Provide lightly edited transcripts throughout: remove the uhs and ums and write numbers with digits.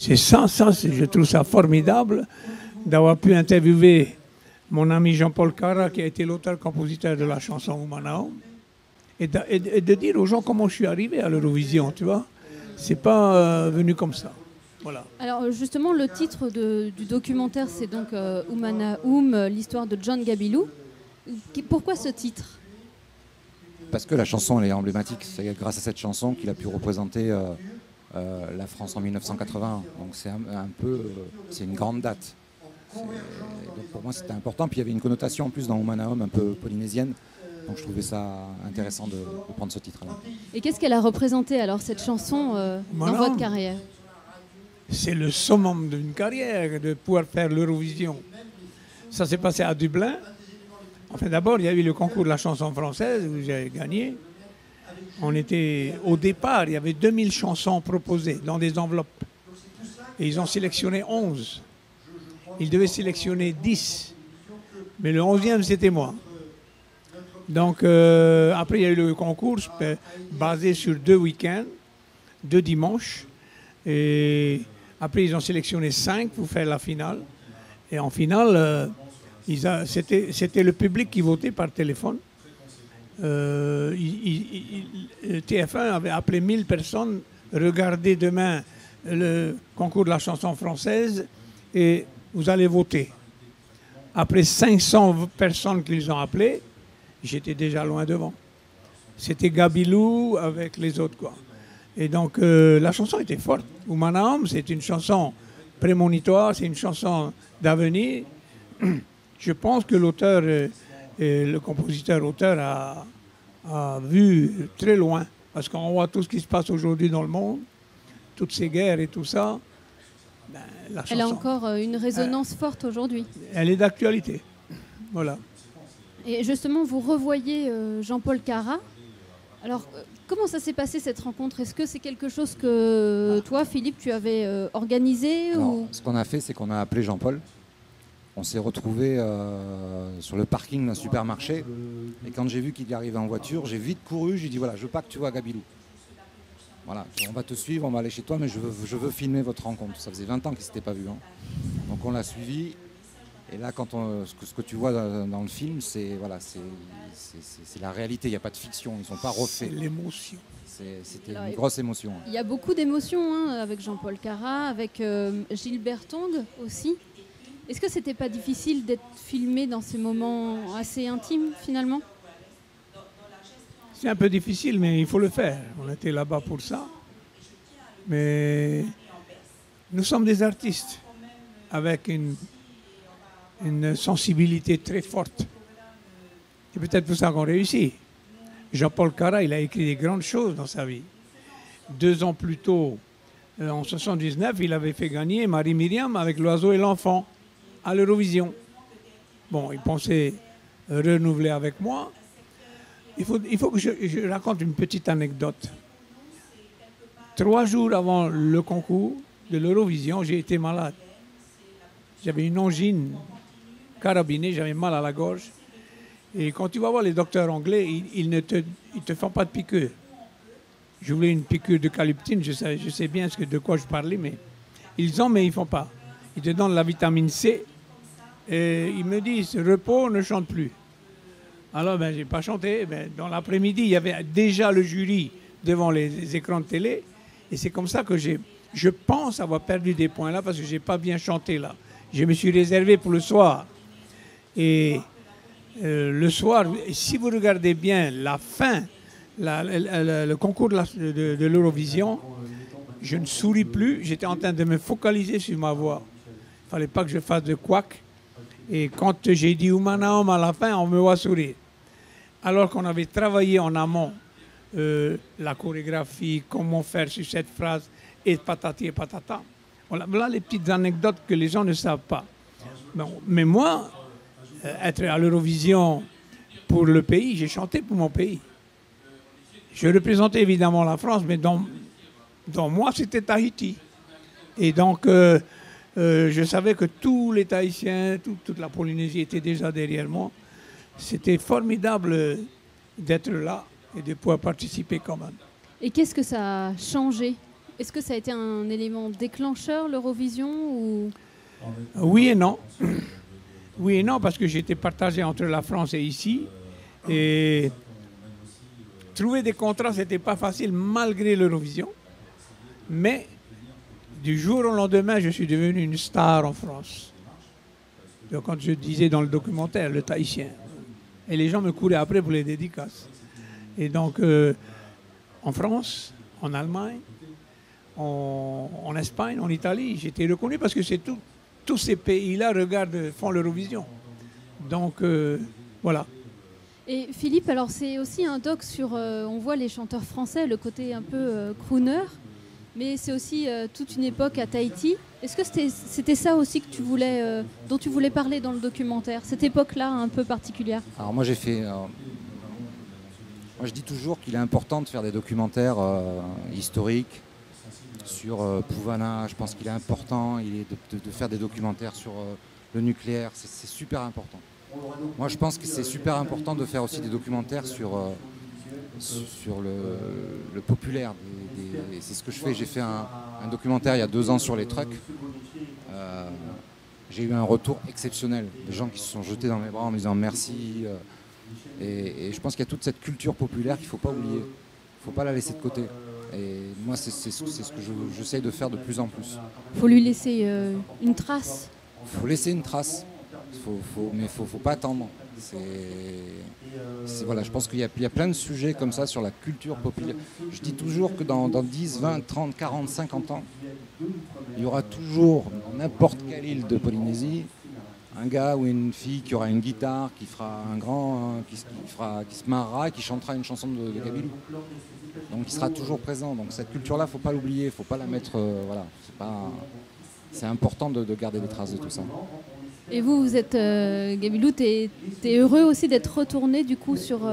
Je trouve ça formidable d'avoir pu interviewer mon ami Jean-Paul Cara, qui a été l'auteur-compositeur de la chanson Oumanaoum, et de dire aux gens comment je suis arrivé à l'Eurovision, tu vois. C'est pas venu comme ça. Voilà. Alors justement, le titre du documentaire, c'est donc Oumanaoum, l'histoire de John Gabilou. Pourquoi ce titre? Parce que la chanson, elle est emblématique. C'est grâce à cette chanson qu'il a pu représenter la France en 1980. Donc c'est un peu, c'est une grande date. Donc pour moi, c'était important. Puis il y avait une connotation en plus dans Oumanaoum un peu polynésienne. Donc je trouvais ça intéressant de prendre ce titre-là. Et qu'est-ce qu'elle a représenté alors, cette chanson, dans votre carrière? C'est le summum d'une carrière de pouvoir faire l'Eurovision. Ça s'est passé à Dublin. Enfin, d'abord, il y a eu le concours de la chanson française où j'ai gagné. Au départ, il y avait 2000 chansons proposées dans des enveloppes. Et ils ont sélectionné 11. Ils devaient sélectionner 10. Mais le 11e, c'était moi. Donc, après, il y a eu le concours basé sur 2 week-ends, 2 dimanches. Et après, ils ont sélectionné 5 pour faire la finale. Et en finale, c'était le public qui votait par téléphone. TF1 avait appelé 1000 personnes. Regardez demain le concours de la chanson française et vous allez voter. Après 500 personnes qu'ils ont appelées, j'étais déjà loin devant. C'était Gabilou avec les autres, quoi. Et donc, la chanson était forte. Oumanaoum, c'est une chanson prémonitoire, c'est une chanson d'avenir. Je pense que l'auteur, le compositeur-auteur a vu très loin. Parce qu'on voit tout ce qui se passe aujourd'hui dans le monde, toutes ces guerres et tout ça. Ben, la chanson, elle a encore une résonance forte aujourd'hui. Elle est d'actualité. Voilà. Et justement, vous revoyez Jean-Paul Cara. Alors, comment ça s'est passé cette rencontre? Est-ce que c'est quelque chose que toi, Philippe, tu avais organisé? Alors, ce qu'on a fait, c'est qu'on a appelé Jean-Paul. On s'est retrouvés sur le parking d'un supermarché. Et quand j'ai vu qu'il y arrivait en voiture, j'ai vite couru. J'ai dit voilà, je veux pas que tu vois Gabilou. Voilà, on va te suivre, on va aller chez toi, mais je veux filmer votre rencontre. Ça faisait 20 ans qu'ils ne s'étaient pas vus. Hein. Donc on l'a suivi. Et là, ce que tu vois dans le film, c'est la réalité. Il n'y a pas de fiction. Ils ne sont pas refaits. C'est l'émotion. C'était une grosse émotion. Il y a beaucoup d'émotions avec Jean-Paul Cara, avec Gilbert Tong aussi. Est-ce que c'était pas difficile d'être filmé dans ces moments assez intimes finalement? C'est un peu difficile, mais il faut le faire. On était là-bas pour ça. Mais nous sommes des artistes avec une sensibilité très forte. C'est peut-être pour ça qu'on réussit. Jean-Paul Cara, il a écrit des grandes choses dans sa vie. 2 ans plus tôt, en 1979, il avait fait gagner Marie-Myriam avec L'Oiseau et l'Enfant à l'Eurovision. Bon, il pensait renouveler avec moi. Il faut que je raconte une petite anecdote. 3 jours avant le concours de l'Eurovision, j'ai été malade. J'avais une angine carabinée, j'avais mal à la gorge. Et quand tu vas voir les docteurs anglais, ils ne te font pas de piqûre. Je voulais une piqûre d'eucalyptine, je sais bien de quoi je parlais, mais ils ne font pas. Ils te donnent la vitamine C et ils me disent repos, ne chante plus. Alors, je n'ai pas chanté. Dans l'après-midi, il y avait déjà le jury devant les écrans de télé. Et c'est comme ça que je pense avoir perdu des points là parce que je n'ai pas bien chanté là. Je me suis réservé pour le soir. Et le soir, si vous regardez bien la fin, le concours de l'Eurovision, je ne souris plus. J'étais en train de me focaliser sur ma voix. Il ne fallait pas que je fasse de couac. Et quand j'ai dit Oumanaoum à la fin, on me voit sourire. Alors qu'on avait travaillé en amont la chorégraphie, comment faire sur cette phrase, et patati et patata. Voilà les petites anecdotes que les gens ne savent pas. Bon, mais moi, être à l'Eurovision pour le pays, j'ai chanté pour mon pays. Je représentais évidemment la France, mais dans moi, c'était Tahiti. Et donc, je savais que tous les Tahitiens, toute la Polynésie était déjà derrière moi. C'était formidable d'être là et de pouvoir participer quand même. Et qu'est-ce que ça a changé Est-ce que ça a été un élément déclencheur, l'Eurovision ou... Oui et non. Oui et non, parce que j'étais partagé entre la France et ici. Et trouver des contrats, ce n'était pas facile malgré l'Eurovision. Mais du jour au lendemain, je suis devenu une star en France. Donc, quand je disais dans le documentaire, le Tahitien. Et les gens me couraient après pour les dédicaces. Et donc, en France, en Allemagne, en Espagne, en Italie, j'étais reconnu parce que c'est tous ces pays-là font l'Eurovision. Donc, voilà. Et Philippe, alors c'est aussi un doc sur, on voit les chanteurs français, le côté un peu crooner, mais c'est aussi toute une époque à Tahiti. Est-ce que c'était ça aussi que tu voulais, dont tu voulais parler dans le documentaire, cette époque-là un peu particulière? Alors moi j'ai fait... moi je dis toujours qu'il est important de faire des documentaires historiques sur Pouvana. Je pense qu'il est important de faire des documentaires sur le nucléaire. C'est super important. Moi je pense que c'est super important de faire aussi des documentaires sur le populaire. C'est ce que je fais. J'ai fait un documentaire il y a 2 ans sur les trucks. J'ai eu un retour exceptionnel. Des gens qui se sont jetés dans mes bras en me disant merci. Et je pense qu'il y a toute cette culture populaire qu'il ne faut pas oublier. Il ne faut pas la laisser de côté. Et moi, c'est ce que j'essaye de faire de plus en plus. Il faut lui laisser une trace. Il faut laisser une trace. Mais il ne faut pas attendre. Voilà, je pense qu'il y a plein de sujets comme ça sur la culture populaire. Je dis toujours que dans 10, 20, 30, 40, 50 ans, il y aura toujours, dans n'importe quelle île de Polynésie, un gars ou une fille qui aura une guitare, qui fera qui se marrera et qui chantera une chanson de Gabilou. Donc il sera toujours présent. Donc cette culture-là, il ne faut pas l'oublier, il ne faut pas la mettre... voilà, c'est important de garder des traces de tout ça. Et vous êtes, Gabilou, t'es heureux aussi d'être retourné du coup sur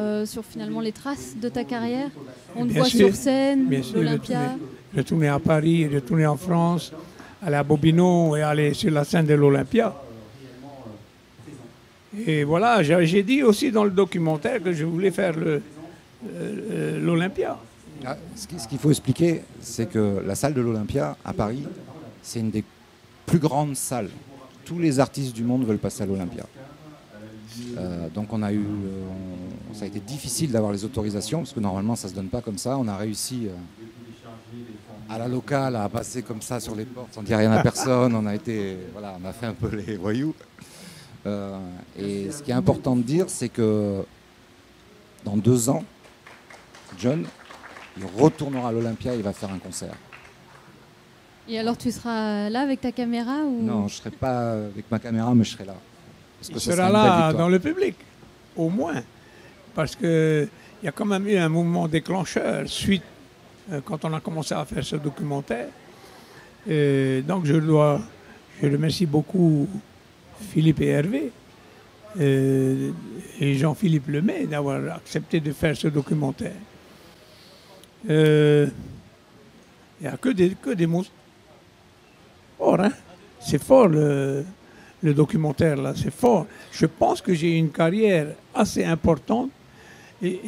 finalement les traces de ta carrière? On te voit sur scène, l'Olympia. Retourner à Paris, retourner en France, aller à Bobino et aller sur la scène de l'Olympia. Et voilà, j'ai dit aussi dans le documentaire que je voulais faire l'Olympia. Ce qu'il faut expliquer, c'est que la salle de l'Olympia à Paris, c'est une des plus grandes salles. Tous les artistes du monde veulent passer à l'Olympia. Donc ça a été difficile d'avoir les autorisations, parce que normalement ça ne se donne pas comme ça. On a réussi à la locale à passer comme ça sur les portes sans dire rien à personne. On a fait un peu les voyous. Et ce qui est important de dire, c'est que dans 2 ans, John, il retournera à l'Olympia et il va faire un concert. Et alors tu seras là avec ta caméra ou... Non, je ne serai pas avec ma caméra, mais je serai là. Il sera là dans le public, au moins. Parce qu'il y a quand même eu un mouvement déclencheur suite quand on a commencé à faire ce documentaire. Et donc je remercie beaucoup Philippe et Hervé et Jean-Philippe Lemay d'avoir accepté de faire ce documentaire. Il n'y a que des mots. Fort, hein? C'est fort le documentaire là, c'est fort. Je pense que j'ai une carrière assez importante et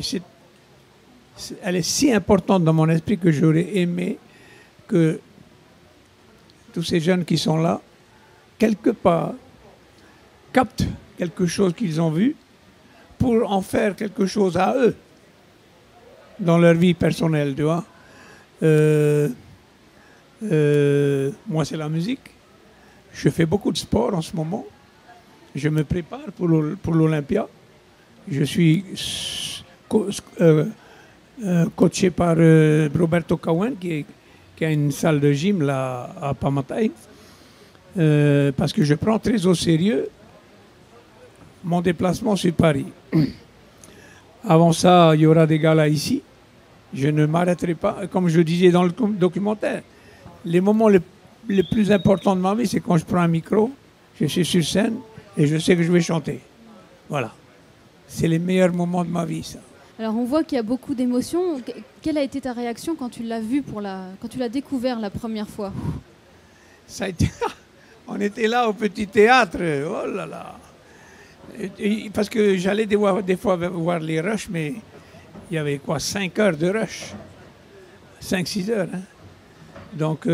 elle est si importante dans mon esprit que j'aurais aimé que tous ces jeunes qui sont là, quelque part, captent quelque chose qu'ils ont vu pour en faire quelque chose à eux dans leur vie personnelle, tu vois. Moi, c'est la musique. Je fais beaucoup de sport en ce moment. Je me prépare pour l'Olympia. Je suis coaché par Roberto Cowen, qui a une salle de gym là, à Pamatay. Parce que je prends très au sérieux mon déplacement sur Paris. Avant ça, il y aura des galas ici. Je ne m'arrêterai pas, comme je disais dans le documentaire. Les moments les plus importants de ma vie, c'est quand je prends un micro, je suis sur scène et je sais que je vais chanter. Voilà. C'est les meilleurs moments de ma vie, ça. Alors on voit qu'il y a beaucoup d'émotions. Quelle a été ta réaction quand tu l'as vu quand tu l'as découvert la première fois? Ça a été... On était là au petit théâtre. Oh là là. Parce que j'allais des fois voir les rushs, mais il y avait 5 heures de rush. 5-6 heures, hein. Donc,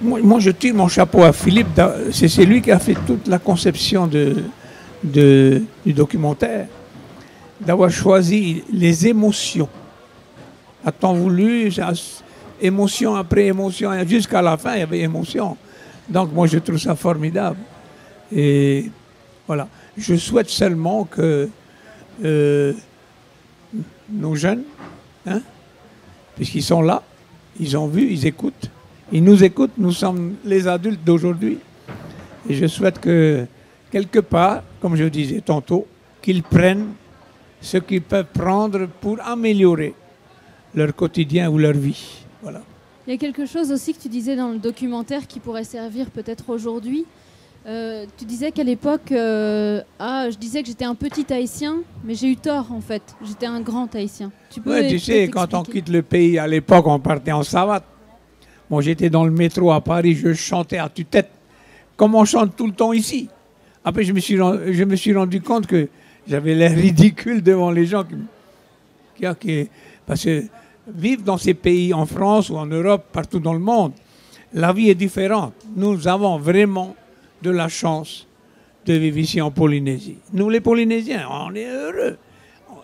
moi, je tire mon chapeau à Philippe. C'est lui qui a fait toute la conception du documentaire, d'avoir choisi les émotions. À temps voulu, émotion après émotion, jusqu'à la fin, il y avait émotion. Donc, moi, je trouve ça formidable. Et voilà. Je souhaite seulement que nos jeunes, hein, puisqu'ils sont là, ils ont vu, ils écoutent. Ils nous écoutent, nous sommes les adultes d'aujourd'hui. Et je souhaite que, quelque part, comme je disais tantôt, qu'ils prennent ce qu'ils peuvent prendre pour améliorer leur quotidien ou leur vie. Voilà. Il y a quelque chose aussi que tu disais dans le documentaire qui pourrait servir peut-être aujourd'hui. Tu disais qu'à l'époque, je disais que j'étais un petit Haïtien, mais j'ai eu tort en fait. J'étais un grand Haïtien. Tu sais, quand on quitte le pays, à l'époque, on partait en savate. Moi, j'étais dans le métro à Paris, je chantais à tue-tête, comme on chante tout le temps ici. Après, je me suis rendu compte que j'avais l'air ridicule devant les gens. Parce que vivre dans ces pays, en France ou en Europe, partout dans le monde, la vie est différente. Nous avons vraiment de la chance de vivre ici en Polynésie. Nous, les Polynésiens, on est heureux.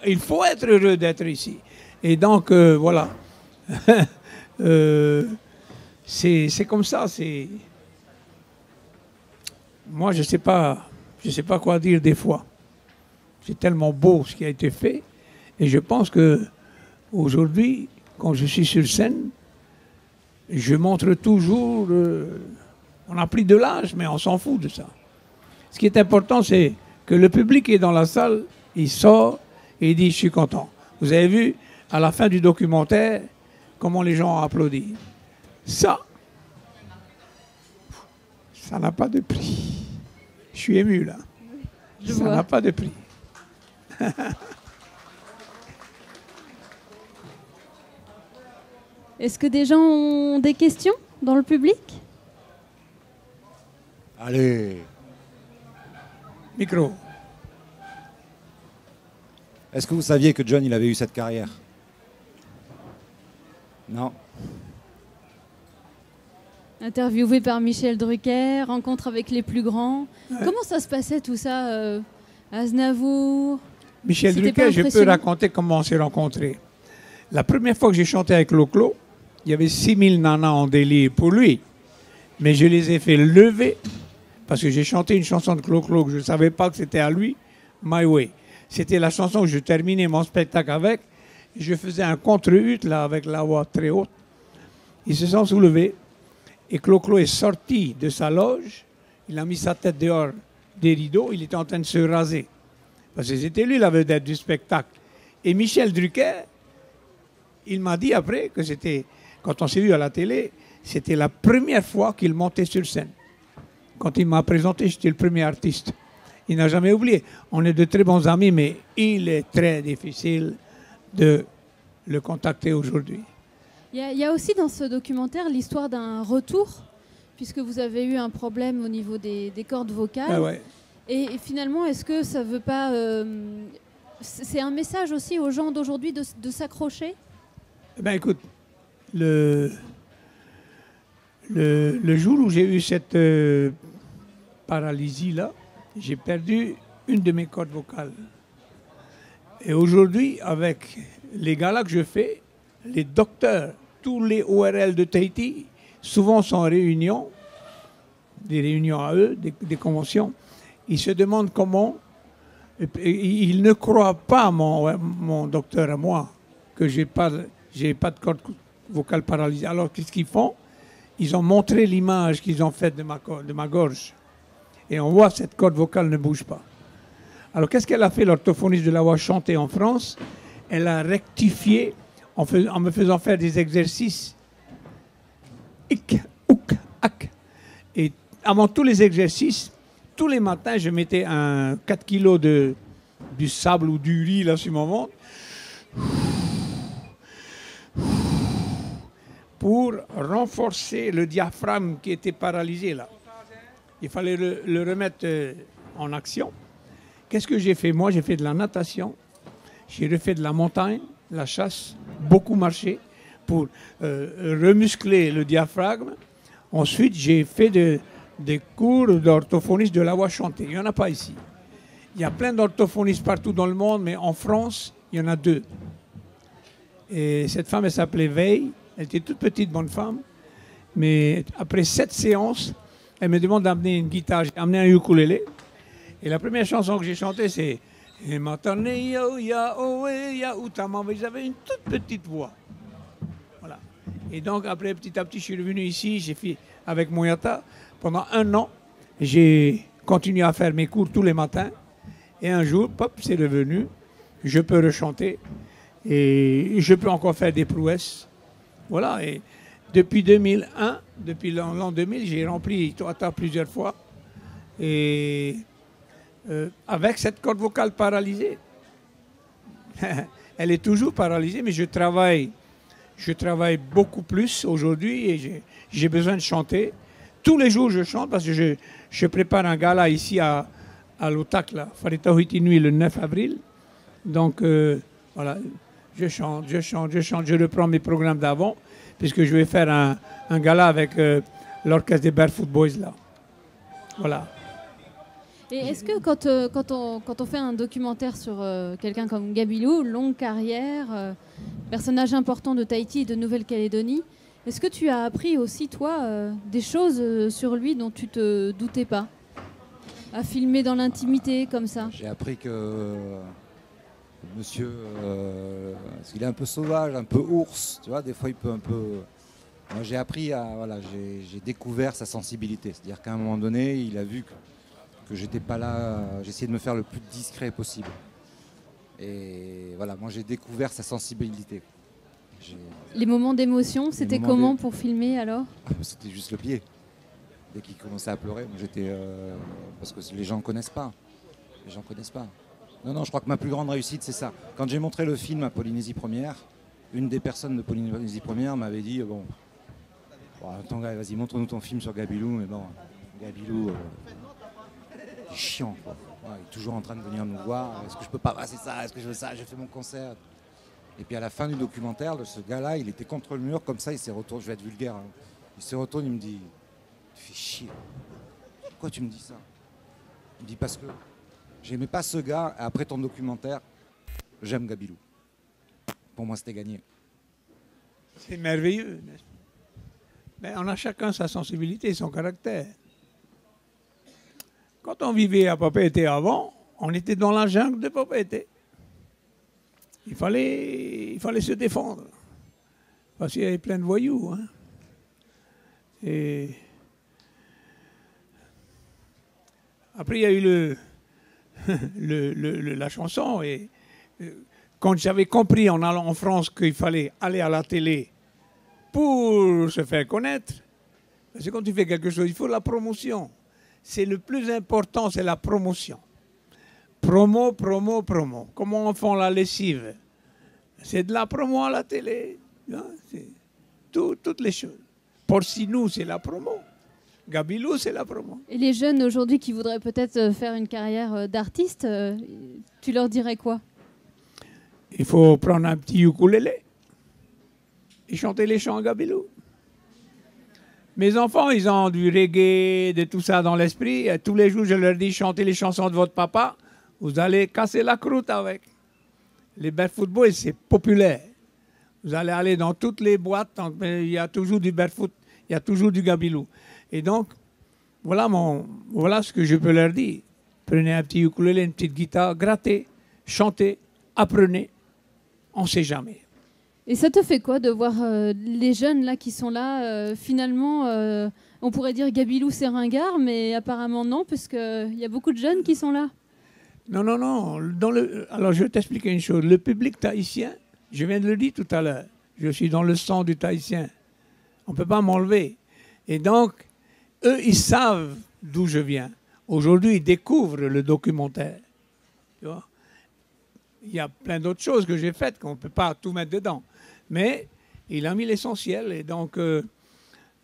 Il faut être heureux d'être ici. Et donc, voilà. C'est comme ça. Moi, je sais pas quoi dire des fois. C'est tellement beau ce qui a été fait. Et je pense que aujourd'hui, quand je suis sur scène, je montre toujours... on a pris de l'âge, mais on s'en fout de ça. Ce qui est important, c'est que le public est dans la salle, il sort et il dit « je suis content ». Vous avez vu, à la fin du documentaire, comment les gens ont applaudi. Ça n'a pas de prix. Je suis ému, là. Ça n'a pas de prix. Est-ce que des gens ont des questions dans le public ? Allez. Micro. Est-ce que vous saviez que John, il avait eu cette carrière? Non. Interviewé par Michel Drucker, rencontre avec les plus grands. Ouais. Comment ça se passait tout ça, Aznavour? Michel Drucker, je peux raconter comment on s'est rencontrés. La première fois que j'ai chanté avec Clo-Clo, il y avait 6000 nanas en délire pour lui. Mais je les ai fait lever parce que j'ai chanté une chanson de Clo-Clo que je ne savais pas que c'était à lui, My Way. C'était la chanson que je terminais mon spectacle avec. Je faisais un contre-ut là avec la voix très haute. Ils se sont soulevés et Clo-Clo est sorti de sa loge. Il a mis sa tête dehors des rideaux. Il était en train de se raser. Parce que c'était lui la vedette du spectacle. Et Michel Drucker, il m'a dit après que c'était, quand on s'est vu à la télé, c'était la première fois qu'il montait sur scène. Quand il m'a présenté, j'étais le premier artiste. Il n'a jamais oublié. On est de très bons amis, mais il est très difficile de le contacter aujourd'hui. Il y a aussi dans ce documentaire l'histoire d'un retour, puisque vous avez eu un problème au niveau des cordes vocales. Ah ouais. Et finalement, est-ce que ça ne veut pas... c'est un message aussi aux gens d'aujourd'hui de s'accrocher? Eh bien, écoute, le jour où j'ai eu cette paralysie-là, j'ai perdu une de mes cordes vocales. Et aujourd'hui, avec les galas que je fais, les docteurs, tous les ORL de Tahiti, souvent sont en réunion, des réunions à eux, des conventions. Ils se demandent comment. Ils ne croient pas, mon docteur à moi, que j'ai pas de corde vocale paralysée. Alors, qu'est-ce qu'ils font? Ils ont montré l'image qu'ils ont faite de ma gorge. Et on voit que cette corde vocale ne bouge pas. Alors, qu'est-ce qu'elle a fait, l'orthophoniste, de l'avoir chanté en France? Elle a rectifié en me faisant faire des exercices. Ik, ouk, ak. Et avant tous les exercices, tous les matins, je mettais 4 kilos du sable ou du riz là sur mon ventre pour renforcer le diaphragme qui était paralysé là. Il fallait le remettre en action. Qu'est-ce que j'ai fait? Moi, j'ai fait de la natation, j'ai refait de la montagne, la chasse, beaucoup marché, pour remuscler le diaphragme. Ensuite, j'ai fait des cours d'orthophonistes de la voix chantée. Il n'y en a pas ici. Il y a plein d'orthophonistes partout dans le monde, mais en France, il y en a 2. Et cette femme, elle s'appelait Veille. Elle était toute petite, bonne femme. Mais après 7 séances, elle me demande d'amener une guitare. J'ai amené un ukulélé. Et la première chanson que j'ai chantée, c'est « J'avais une toute petite voix. Voilà. Et donc, après, petit à petit, je suis revenu ici. J'ai fait avec Moyata. Pendant 1 an, j'ai continué à faire mes cours tous les matins. Et un jour, pop, c'est revenu. Je peux rechanter. Et je peux encore faire des prouesses. Voilà. Et depuis 2001, depuis l'an 2000, j'ai rempli Toata plusieurs fois. Et avec cette corde vocale paralysée. Elle est toujours paralysée, mais je travaille beaucoup plus aujourd'hui et j'ai besoin de chanter. Tous les jours, je chante parce que je prépare un gala ici à l'Otak, là, Farita Huitinui, le 9 avril. Donc, voilà, je chante, je reprends mes programmes d'avant, puisque je vais faire un gala avec l'orchestre des Barefoot Boys, là. Voilà. Et est-ce que quand on fait un documentaire sur quelqu'un comme Gabilou, longue carrière, personnage important de Tahiti et de Nouvelle-Calédonie, est-ce que tu as appris aussi, toi, des choses sur lui dont tu te doutais pas, à filmer dans l'intimité comme ça? J'ai appris que monsieur, parce qu'il est un peu sauvage, un peu ours, tu vois, des fois il peut un peu... Moi j'ai appris voilà, j'ai découvert sa sensibilité, c'est-à-dire qu'à un moment donné, il a vu que j'étais pas là, j'ai essayé de me faire le plus discret possible. Et voilà, moi j'ai découvert sa sensibilité. Les moments d'émotion, c'était comment pour filmer alors? C'était juste le pied. Dès qu'il commençait à pleurer, moi j'étais... parce que les gens ne connaissent pas. Les gens connaissent pas. Non, je crois que ma plus grande réussite, c'est ça. Quand j'ai montré le film à Polynésie Première, une des personnes de Polynésie Première m'avait dit bon attends, vas-y, montre-nous ton film sur Gabilou. Mais bon, Gabilou, il est chiant, quoi. Ouais, il est toujours en train de venir nous voir. Est-ce que je peux pas passer ça? Est-ce que je veux ça? J'ai fait mon concert. Et puis à la fin du documentaire, ce gars-là, il était contre le mur, comme ça, il s'est retourné. Je vais être vulgaire. Hein. Il se retourne, il me dit tu fais chier. Pourquoi tu me dis ça? Il me dit parce que j'aimais pas ce gars. Et après ton documentaire, j'aime Gabilou. Pour moi, c'était gagné. C'est merveilleux. Mais on a chacun sa sensibilité, son caractère. Quand on vivait à Papeete avant, on était dans la jungle de Papeete. Il fallait se défendre. Parce qu'il y avait plein de voyous. Hein. Et après, il y a eu la chanson. Et quand j'avais compris en allant en France qu'il fallait aller à la télé pour se faire connaître, parce que quand tu fais quelque chose, il faut la promotion. C'est le plus important, c'est la promotion. Promo. Comment on fait la lessive? C'est de la promo à la télé. Hein? C'est toutes les choses. Porcinou, c'est la promo. Gabilou, c'est la promo. Et les jeunes aujourd'hui qui voudraient peut-être faire une carrière d'artiste, tu leur dirais quoi? Il faut prendre un petit ukulélé et chanter les chants Gabilou. Mes enfants, ils ont du reggae, de tout ça dans l'esprit. Tous les jours, je leur dis, chantez les chansons de votre papa. Vous allez casser la croûte avec. Les Barefoot Boys, c'est populaire. Vous allez aller dans toutes les boîtes, il y a toujours du Barefoot, il y a toujours du Gabilou. Et donc, voilà ce que je peux leur dire. Prenez un petit ukulélé, une petite guitare, grattez, chantez, apprenez. On ne sait jamais. Et ça te fait quoi de voir les jeunes là qui sont là finalement, on pourrait dire Gabilou c'est ringard, mais apparemment non, puisqu'il y a beaucoup de jeunes qui sont là. Non. Alors je vais t'expliquer une chose. Le public tahitien, je viens de le dire tout à l'heure, je suis dans le sang du tahitien. On ne peut pas m'enlever. Et donc, eux, ils savent d'où je viens. Aujourd'hui, ils découvrent le documentaire. Tu vois? Il y a plein d'autres choses que j'ai faites qu'on ne peut pas tout mettre dedans. Mais il a mis l'essentiel. Et donc,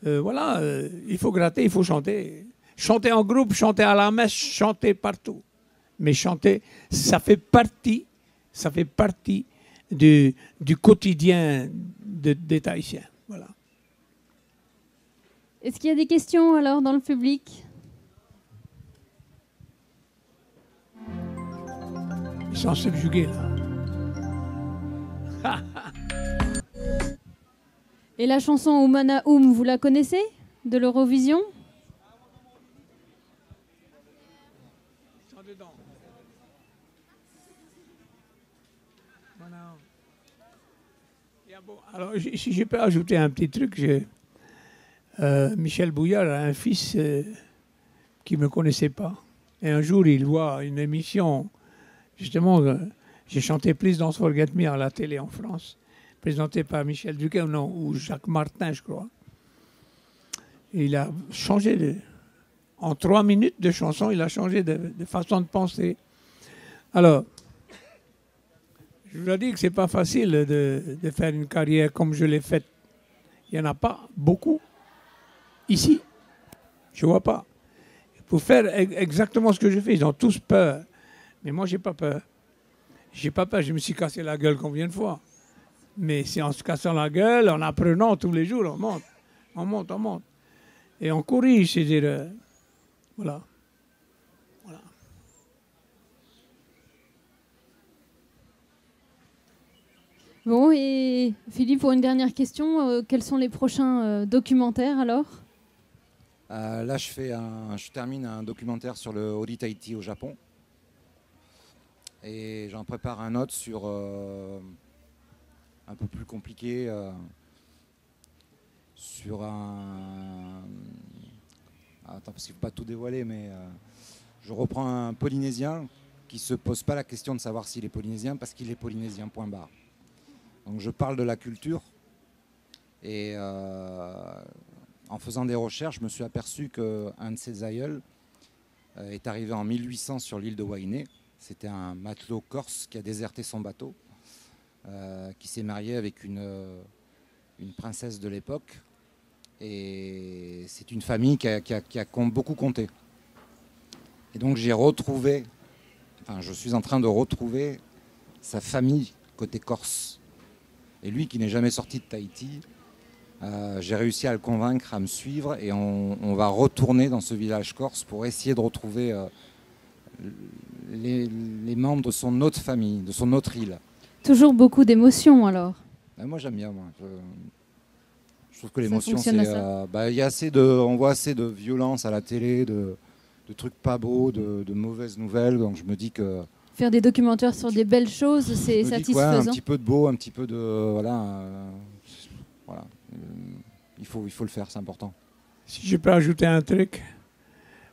voilà, il faut gratter, il faut chanter. Chanter en groupe, chanter à la messe, chanter partout. Mais chanter, ça fait partie du quotidien des Tahitiens. Voilà. Est-ce qu'il y a des questions alors dans le public? Ils sont subjugués là. Et la chanson Oumana Oum, vous la connaissez de l'Eurovision? Alors, si je peux ajouter un petit truc, Michel Bouillard a un fils qui ne me connaissait pas. Et un jour, il voit une émission, justement, j'ai chanté Please Don't Forget Me à la télé en France, présenté par Michel Duquet, ou Jacques Martin, je crois. Et il a changé, en 3 minutes de chanson, il a changé de façon de penser. Alors, je vous ai dit que ce n'est pas facile de faire une carrière comme je l'ai faite. Il n'y en a pas beaucoup ici. Je ne vois pas. Pour faire exactement ce que je fais, ils ont tous peur. Mais moi, je n'ai pas peur. Je n'ai pas peur. Je me suis cassé la gueule combien de fois. Mais c'est en se cassant la gueule, en apprenant tous les jours, on monte. On monte, on monte. Et on corrige ces erreurs. Voilà. Voilà. Bon, et Philippe, pour une dernière question, quels sont les prochains documentaires alors? Là, je termine un documentaire sur le Ori Tahiti au Japon. Et j'en prépare un autre sur un peu plus compliqué, sur un... Attends, parce qu'il ne faut pas tout dévoiler, mais je reprends un Polynésien qui ne se pose pas la question de savoir s'il est polynésien, parce qu'il est polynésien, point barre. Donc je parle de la culture, et en faisant des recherches, je me suis aperçu qu'un de ses aïeuls est arrivé en 1800 sur l'île de Wainé. C'était un matelot corse qui a déserté son bateau, qui s'est marié avec une princesse de l'époque. Et c'est une famille qui a beaucoup compté. Et donc j'ai retrouvé, enfin je suis en train de retrouver sa famille côté corse. Et lui qui n'est jamais sorti de Tahiti, j'ai réussi à le convaincre à me suivre et on va retourner dans ce village corse pour essayer de retrouver les membres de son autre famille, de son autre île. Toujours beaucoup d'émotions alors. Moi j'aime bien, moi. Je trouve que l'émotion, c'est... on voit assez de violence à la télé, de trucs pas beaux, de mauvaises nouvelles. Donc je me dis que... Faire des documentaires sur des belles choses, c'est satisfaisant. Un petit peu de beau, un petit peu de... Voilà. Il faut le faire, c'est important. Si je peux ajouter un truc,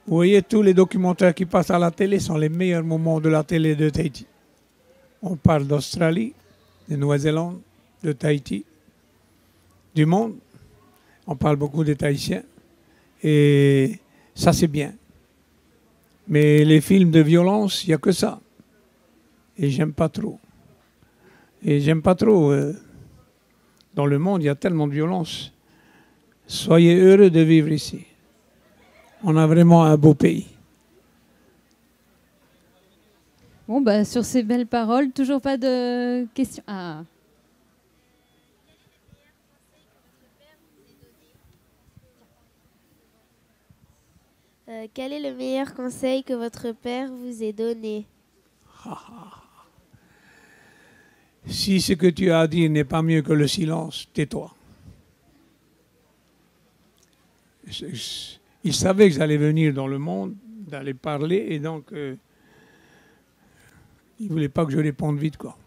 vous voyez, tous les documentaires qui passent à la télé sont les meilleurs moments de la télé de Tahiti. On parle d'Australie, de Nouvelle-Zélande, de Tahiti, du monde. On parle beaucoup des Tahitiens. Et ça, c'est bien. Mais les films de violence, il n'y a que ça. Et j'aime pas trop. Et j'aime pas trop. Dans le monde, il y a tellement de violence. Soyez heureux de vivre ici. On a vraiment un beau pays. Bon, bah, sur ces belles paroles, toujours pas de questions. Ah. Quel est le meilleur conseil que votre père vous ait donné? Si ce que tu as à dire n'est pas mieux que le silence, tais-toi. Il savait que j'allais venir dans le monde, d'aller parler, et donc il ne voulait pas que je réponde vite, quoi.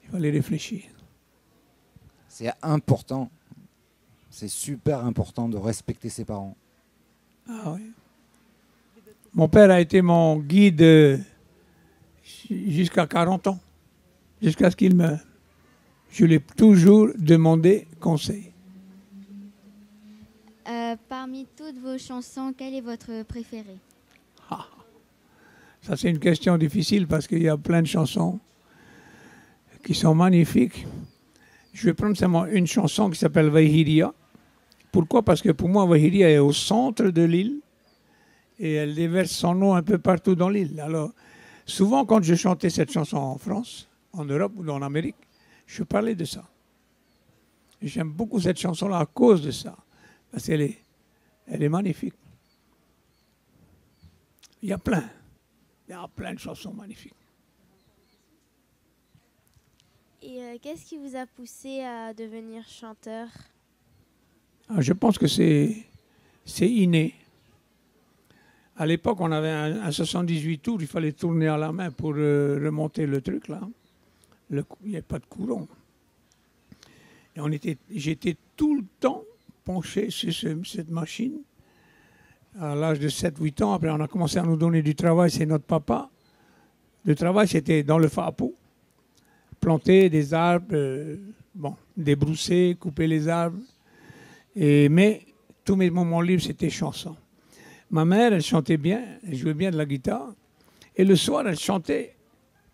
Il fallait réfléchir. C'est important, c'est super important de respecter ses parents. Ah oui. Mon père a été mon guide jusqu'à 40 ans, jusqu'à ce qu'il meure. Je lui ai toujours demandé conseil. Parmi toutes vos chansons, quelle est votre préférée? Ça, c'est une question difficile parce qu'il y a plein de chansons qui sont magnifiques. Je vais prendre seulement une chanson qui s'appelle Vaihiria. Pourquoi? Parce que pour moi, Vaihiria est au centre de l'île et elle déverse son nom un peu partout dans l'île. Alors, souvent, quand je chantais cette chanson en France, en Europe ou en Amérique, Je parlais de ça. Et j'aime beaucoup cette chanson-là à cause de ça. Parce qu'elle est magnifique. Il y a plein de chansons magnifiques. Et qu'est-ce qui vous a poussé à devenir chanteur? Je pense que c'est inné. À l'époque, on avait un 78 tours, il fallait tourner à la main pour remonter le truc là. Il n'y avait pas de courant. Et j'étais tout le temps penché sur cette machine. À l'âge de 7-8 ans, après on a commencé à nous donner du travail, c'est notre papa. Le travail, c'était dans le fapo. Planter des arbres, débrousser, couper les arbres. Mais tous mes moments libres, c'était chanson. Ma mère, elle chantait bien, elle jouait bien de la guitare. Et le soir, elle chantait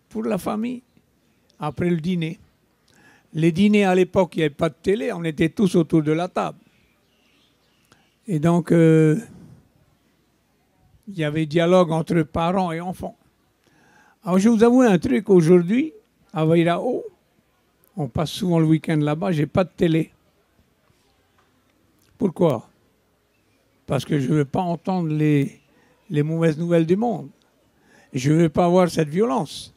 pour la famille, après le dîner. Les dîners à l'époque, il n'y avait pas de télé, on était tous autour de la table. Et donc, il y avait dialogue entre parents et enfants. Alors, je vous avoue un truc, aujourd'hui, à Vairao, on passe souvent le week-end là-bas, je n'ai pas de télé. Pourquoi? Parce que je ne veux pas entendre les mauvaises nouvelles du monde. Je ne veux pas avoir cette violence.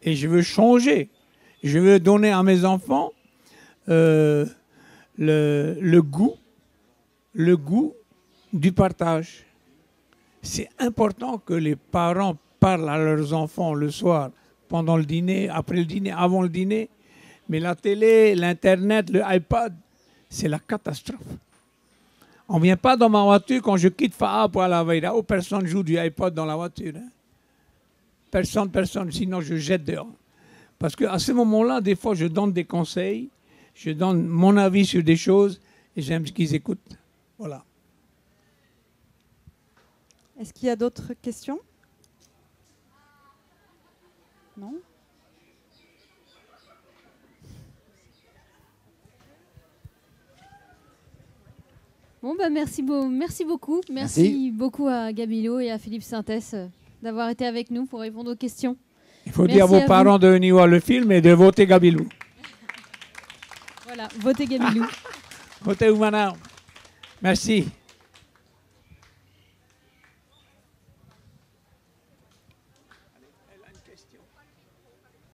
Et je veux changer. Je veux donner à mes enfants le goût du partage. C'est important que les parents parlent à leurs enfants le soir, pendant le dîner, après le dîner, avant le dîner. Mais la télé, l'Internet, le iPad, c'est la catastrophe. On ne vient pas dans ma voiture quand je quitte Fa'a pour aller à Vairao, personne ne joue du iPod dans la voiture. Hein. Personne, sinon je jette dehors. Parce qu'à ce moment-là, des fois, je donne des conseils, je donne mon avis sur des choses et j'aime ce qu'ils écoutent. Voilà. Est-ce qu'il y a d'autres questions? Non? Bon, bah merci beaucoup. Merci beaucoup à Gabilo et à Philippe Sintès d'avoir été avec nous pour répondre aux questions. Il faut dire à vos parents de venir voir le film et de voter Gabilou. Voilà, votez Gabilou. Votez Oumana. Merci.